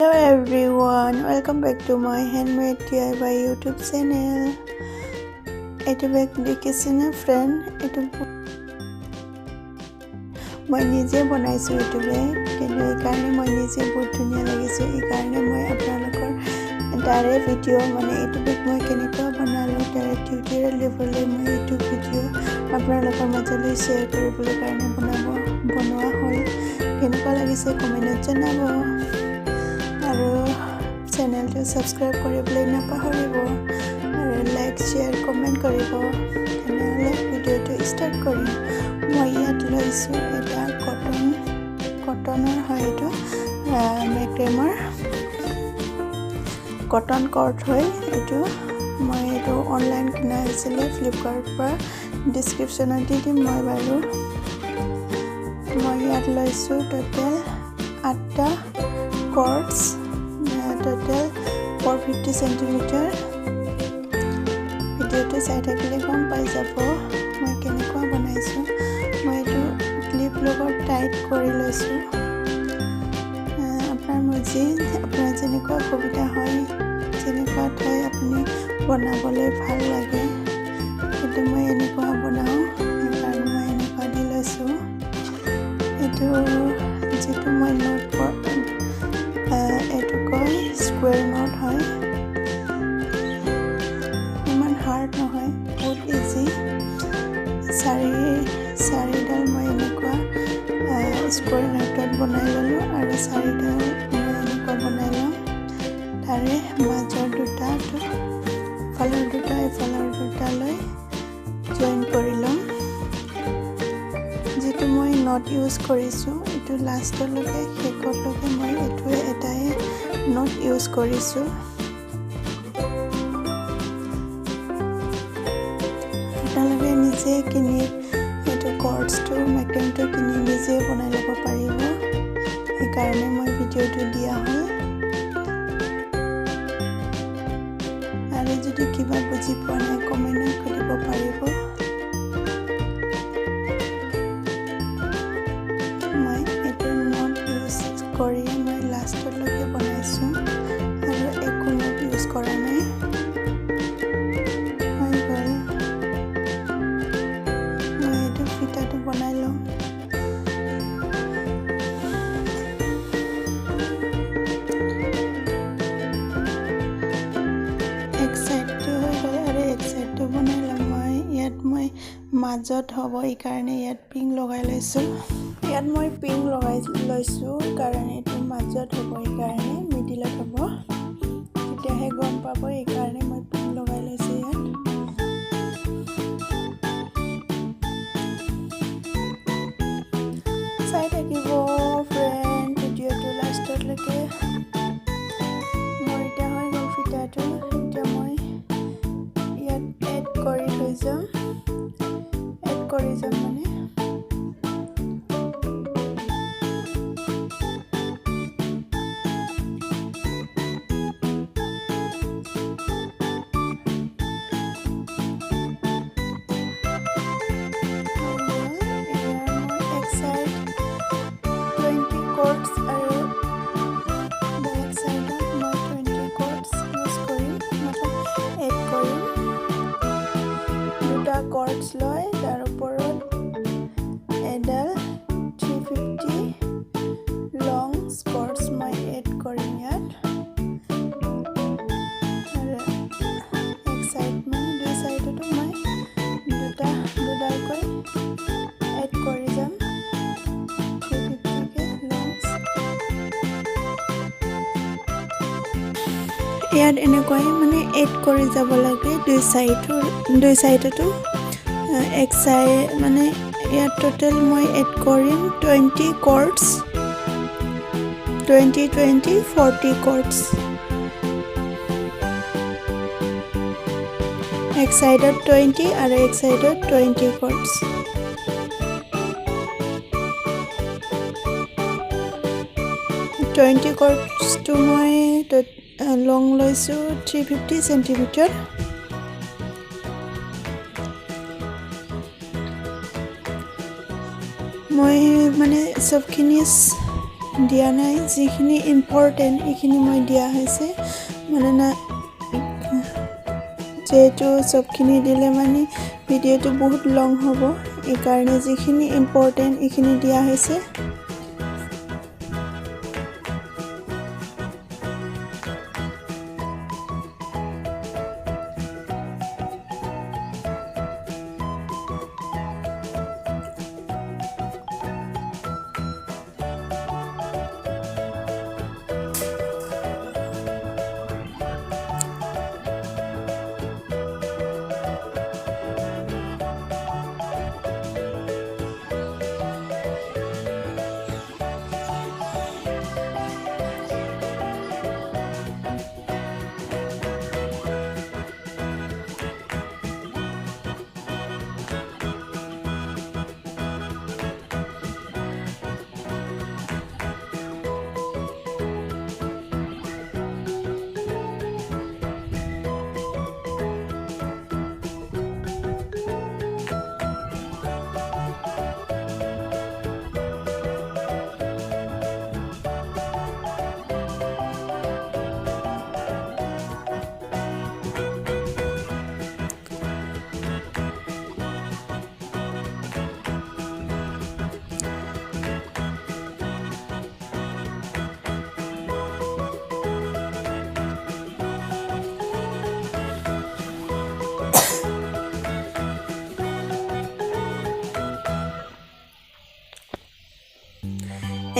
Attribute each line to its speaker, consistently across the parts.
Speaker 1: Hello everyone, welcome back to my handmade DIY YouTube channel. Etu bag dekisine friend, etu moi nije banaisu etu bag, kintu ei karone moi nije bahut dhuniya lagise, ei karone moi apnalokor tare video mane etu bag moi kenekua banalu tare tutorial level e moi etu video apnalokor majole share koribole karone banoa hol. Kenekua lagise comment janabo. Channel to subscribe koribole napahoribo aru like share comment koribo tenale video to start korim moi yat loisu eta cottonor hoy etu macrame cotton cord hoy etu moi etu online kina hisile Flipkart pa description di dim moi baru moi yat loisu total 8 cords total 450 cm video to side akile kom pai jabo moi kenekua banaisu moi etu clip logot tight kori loisu apnar moji apnar jenekua kobita hoy jenekua thoi apni banabole bhal lage etu moi enekua banao ekarone moi enekua di loisu etu jetu moi note for etu koi square knot hoy iman hard no hoy बहुत easy sari dal moi enekua square knot banai lolu aru sari dal moi enekua banai lom tare major duta to falor duta loi join korilom jetu moi knot use korisu etu last loke hekot loke moi etu etai knot use korisu আপোনালোকে নিজে কিনি এটো cords to macrame to কিনি নিজে বনাই লব পাৰিব এই কাৰণে মই ভিডিওটো দিয়া হয় আৰু যদি কিবা বুজি পোৱা নাই কমেন্ট কৰিব পাৰিব মই এটো knot use কৰি মই লাষ্ট লকে বনাইছো আৰু একো knot use কৰা নাই বনাই লম এক সাইডটো হৈ গ'ল আৰু এক সাইডটো বনাই লম মই ইয়াত মই মাজত হ'ব এই কাৰণে ইয়াত পিং লগাই লৈছো ইয়াত মই পিং লগাই লৈছো কাৰণ এটো মাজত হ'ব এই কাৰণে মিডিলত হ'ব তেতিয়াহে গম পাব এই কাৰণে মই পিং লগাই লৈছো ইয়াত চাই থাকিব ফ্ৰেন্ড ভিডিওটো লাষ্টত লৈকে মোৰ এটা হৈ গ'ল ফিটাটো এতিয়া মই ইয়াত এড কৰি থৈ যাম মানে cords লয় তাৰ ওপৰত এডাল 350 লং cords মই এড কৰিম ইয়াত আৰু এক সাইড মানে দুই সাইডটো মই দুডালকৈ এড কৰি যাম 350 কে লংস ইয়াত এনেকৈ মানে এড কৰি যাব লাগে দুই সাইডটো এক সাইড মানে ইয়াত টোটাল মই এড কৰিম 20 cords 40 cords এক সাইডত 20 আৰু এক সাইডত 20 cords cords to মই লং লৈছো 350 সেন্টিমিটাৰ মই মানে সবখিনি দিয়া নাই যিখিনি ইম্পৰ্টেণ্ট এইখিনি মই দিয়া হৈছে মানে না যেহেতু সবখিনি দিলে মানে ভিডিঅ'টো বহুত লং হ'ব এই কাৰণে যিখিনি ইম্পৰ্টেণ্ট এইখিনি দিয়া হৈছে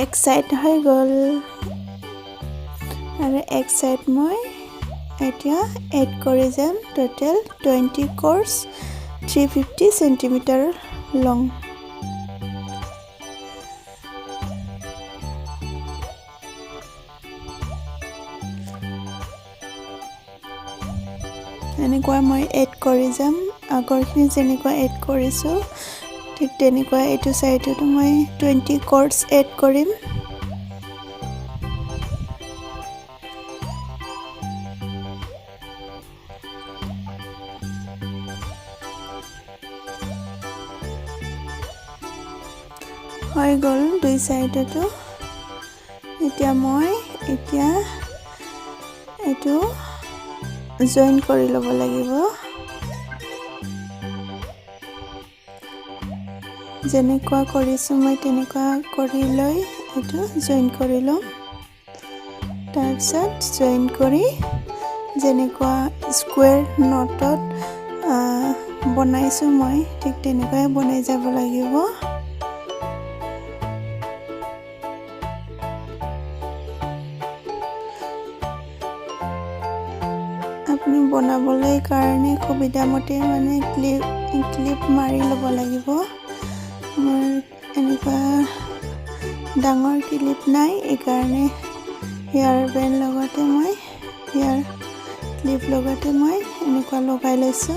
Speaker 1: এক সাইড হৈ গ'ল আৰু এক সাইড মই এতিয়া এড কৰি যাম টোটাল 20 কৰ্ডছ 350 সেন্টিমিটাৰ লং এনেকুৱা মই এড কৰি যাম আগৰখিনি যেনেকুৱা এড কৰিছো ঠিক তেনেকুৱা এইটো সাইডটো মই 20 কৰ্ডছ এড কৰিম হৈ গ'ল দুই সাইডটো এতিয়া মই এইটো জয়েন কৰি ল'ব লাগিব যেনেকুৱা কৰিছো মই তেনেকুৱা কৰি লৈ এটো জয়েন কৰি লম তাৰপিছত জয়েন কৰি যেনেকুৱা স্কয়াৰ নটত বনাইছো মই ঠিক তেনেকৈ বনাই যাব লাগিব আপুনি বনাবলৈ কাৰণে সুবিধা মতে মানে ক্লিপ মাৰি ল'ব লাগিব মোৰ এনেকুৱা ডাঙৰ ক্লিপ নাই এই কাৰণে হেয়াৰ বেণ্ড লগতে মই হেয়াৰ ক্লিপ লগতে মই এনেকুৱা লগাই লৈছো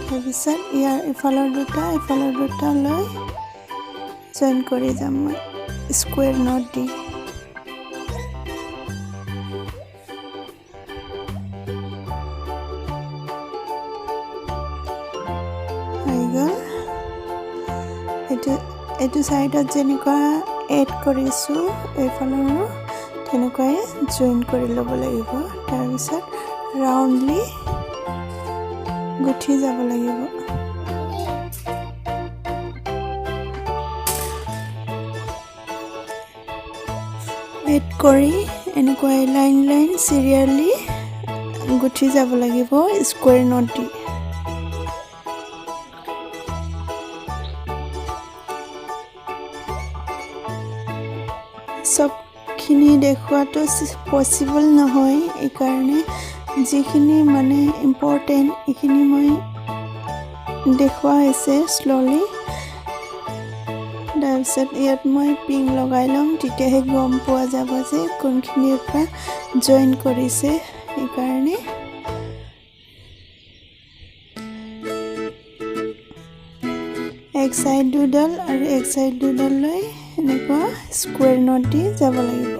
Speaker 1: তাৰপিছত ইয়াৰ ইফালৰ দুটা লৈ জয়েন কৰি যাম মই স্কয়াৰ নট দি এইটো সাইডত যেনেকুৱা এড কৰিছো এইফালৰ তেনেকৈ জয়েন কৰি ল'ব লাগিব তাৰপিছত ৰাউন্ডলি গুঠি যাব লাগিব এড কৰি এনেকুৱা লাইন সিৰিয়ালি গুঠি যাব লাগিব স্কয়াৰ নট দি সবখিনি দেখুৱাটো পসিবল নহয় এই কাৰণে যিখিনি মানে ইম্পৰ্টেন্ট এইখিনি মই দেখুৱা হৈছে স্লোলি তাৰপিছত ইয়াত মই পিং লগাই লম তেতিয়াহে গম পোৱা যাব যে কোনখিনিৰ পৰা জয়েন কৰিছে এই কাৰণে এক সাইড দুডাল আৰু এক সাইড দুডাল লৈ এনেকুৱা স্কয়াৰ নট দি যাব লাগিব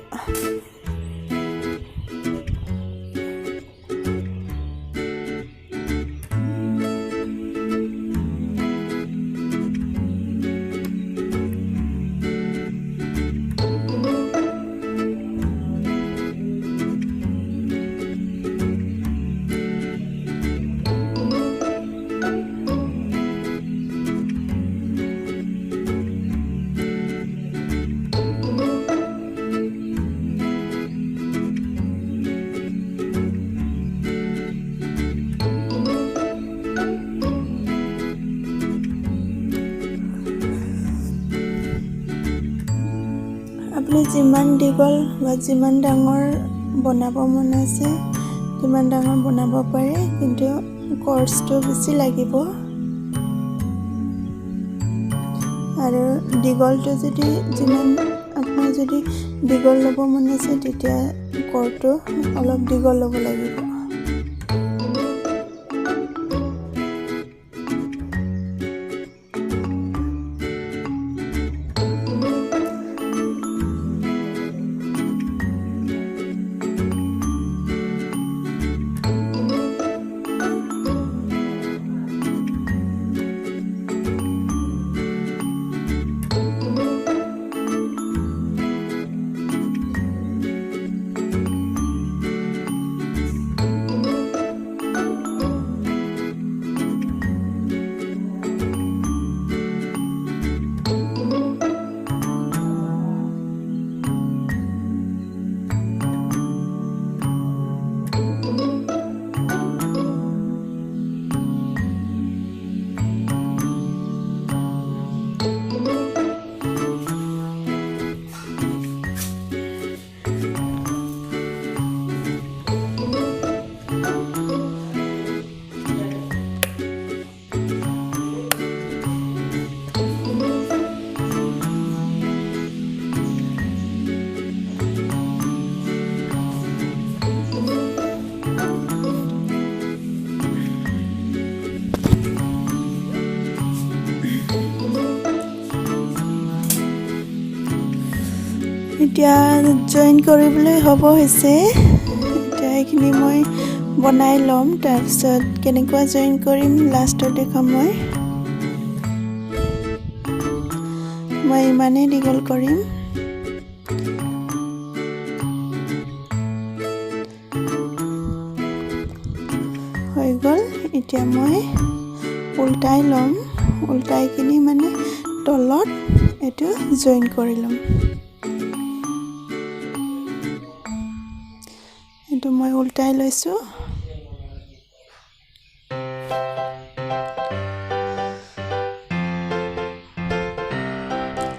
Speaker 1: আপুনি যিমান দীঘল বা যিমান ডাঙৰ বনাব মন আছে যিমান ডাঙৰ বনাব পাৰে, কিন্তু কৰ্চটো বেছি লাগিব। আৰু দীঘলটো যিমান আপোনাৰ যদি দীঘল ল'ব মন আছে, তেতিয়া কৰ্টো অলপ দীঘল ল'ব লাগিব। এতিয়া জইন কৰিবলৈ হ'ব হৈছে। এতিয়া এইখিনি মই বনাই ল'ম, তাৰপিছত কেনেকুৱা জইন কৰিম লাষ্টত দেখাম। মই ইমানেই দীঘল কৰিম। হৈ গ'ল। এতিয়া মই উল্টাই ল'ম, উল্টাই কিনি মানে তলত এইটো জইন কৰি ল'ম। এইটো মই উল্টাই লৈছোঁ।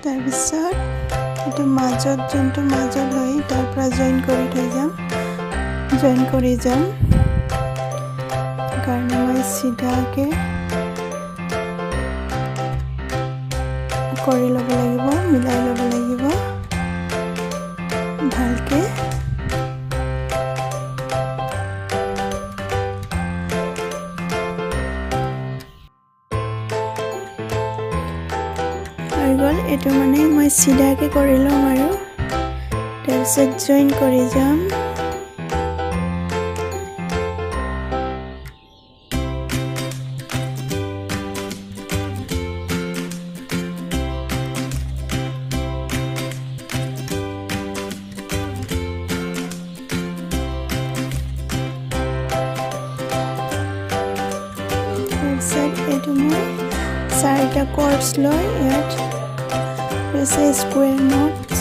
Speaker 1: তাৰপিছত এইটো যোনটো মাজত হয় তাৰ পৰা জইন কৰি যাম। কাৰণে মই চিধাকে কৰি ল'ব লাগিব, মিলাই ল'ব লাগিব ভালকে। হৈ গ'ল। এইটো মানে মই চিধাকে কৰি ল'ম আৰু তাৰপিছত জইন কৰি যাম। এইটো মই 4টা কৰ্ডছ লৈ ইয়াত স্কুৱেৰ নটছ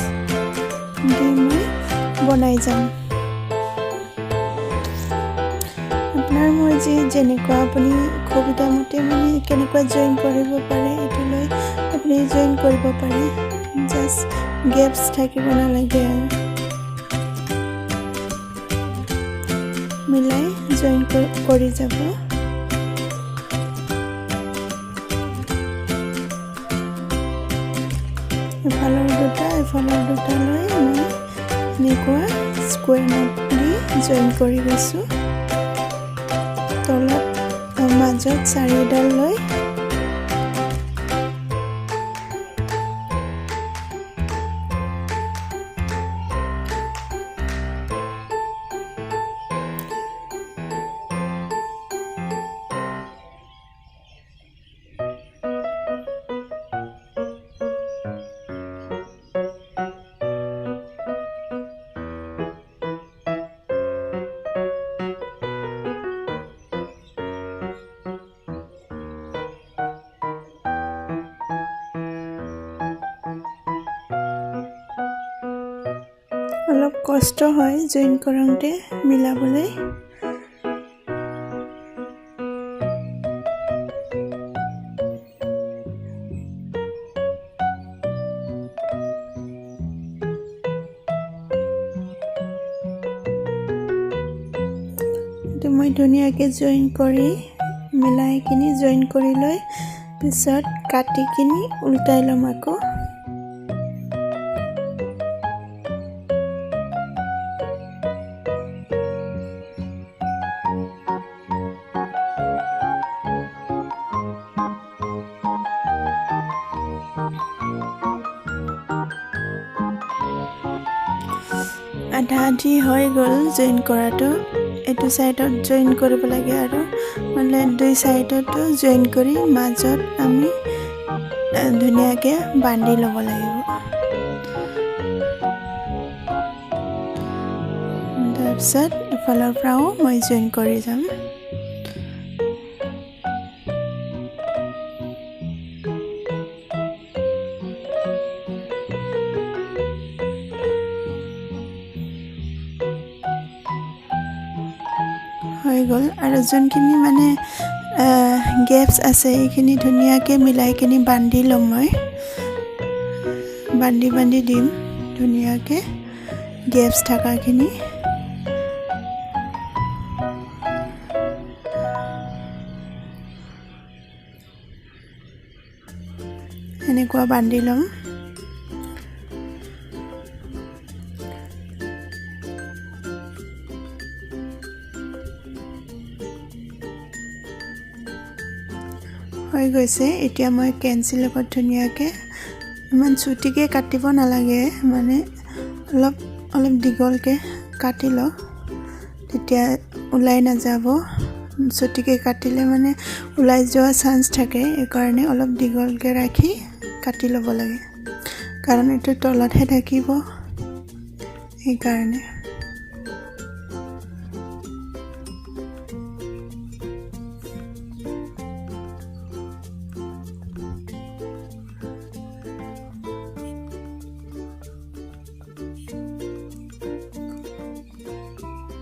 Speaker 1: দি মই বনাই যাম। আপোনাৰ মৰ্জি, যেনেকুৱা আপুনি সুবিধা মতে মানে কেনেকুৱা জইন কৰিব পাৰে এইটো লৈ আপুনি জইন কৰিব পাৰে। জাষ্ট গেপছ থাকিব নালাগে আৰু মিলাই জইন কৰি যাব। এফালৰ দুটা লৈ মই এনেকুৱা স্কুৱেৰ নট দি জইন কৰি গৈছোঁ। তলত মাজত 4ডাল লৈ অলপ কষ্ট হয় জইন কৰোঁতে মিলাবলৈ। মই ধুনীয়াকৈ জইন কৰি মিলাই কিনি জইন কৰি লৈ পিছত কাটি কিনি উল্টাই ল'ম আকৌ আধা আধি হৈ গ'ল জইন কৰাটো এইটো সাইডত জইন কৰিব লাগে আৰু মানে দুই সাইডতো জইন কৰি মাজত আমি ধুনীয়াকৈ বান্ধি ল'ব লাগিব তাৰপিছত ইফালৰ পৰাও মই জইন কৰি যাম হৈ গ'ল আৰু যোনখিনি মানে গেপছ আছে এইখিনি ধুনীয়াকৈ মিলাই কিনি বান্ধি ল'ম মই বান্ধি দিম ধুনীয়াকৈ গেপছ থাকাখিনি এনেকুৱা বান্ধি ল'ম হৈ গৈছে এতিয়া মই কেঞ্চিল লগত ধুনীয়াকৈ ইমান চুটিকৈ কাটিব নালাগে মানে অলপ দীঘলকৈ কাটি লওক তেতিয়া ওলাই নাযাব চুটিকৈ কাটিলে মানে ওলাই যোৱা চান্স থাকে এইকাৰণে অলপ দীঘলকৈ ৰাখি কাটি ল'ব লাগে কাৰণ এইটো তলতহে থাকিব এইকাৰণে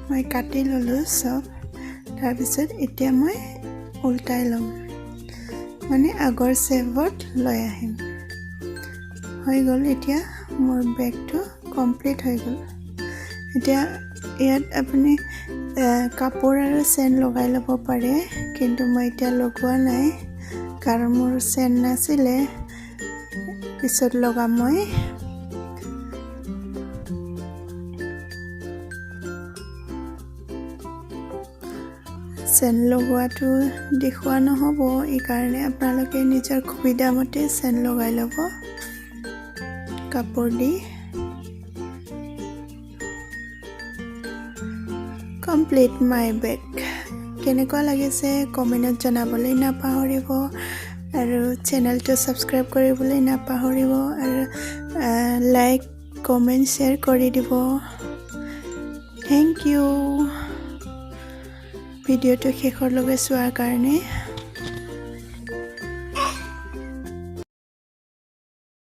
Speaker 1: মই কাটি ল'লোঁ সব তাৰপিছত এতিয়া মই উল্টাই ল'ম মানে আগৰ শেপত লৈ আহিম হৈ গ'ল এতিয়া মোৰ বেগটো কমপ্লিট হৈ গ'ল এতিয়া ইয়াত আপুনি কাপোৰ আৰু চেন লগাই ল'ব পাৰে কিন্তু মই এতিয়া লগোৱা নাই কাৰণ মোৰ চেন নাছিলে পিছত লগাম মই চেন লগোৱাটো দেখুওৱা নহ'ব এইকাৰণে আপোনালোকে নিজৰ সুবিধা মতে চেন লগাই ল'ব কাপোৰ দি কমপ্লিট মাই বেগ কেনেকুৱা লাগিছে কমেণ্টত জনাবলৈ নাপাহৰিব আৰু চেনেলটো সাবস্ক্ৰাইব কৰিবলৈ নাপাহৰিব আৰু লাইক কমেণ্ট শ্বেয়াৰ কৰি দিব থেংক ইউ ভিডিঅ'টো শেষৰলৈকে চোৱাৰ কাৰণে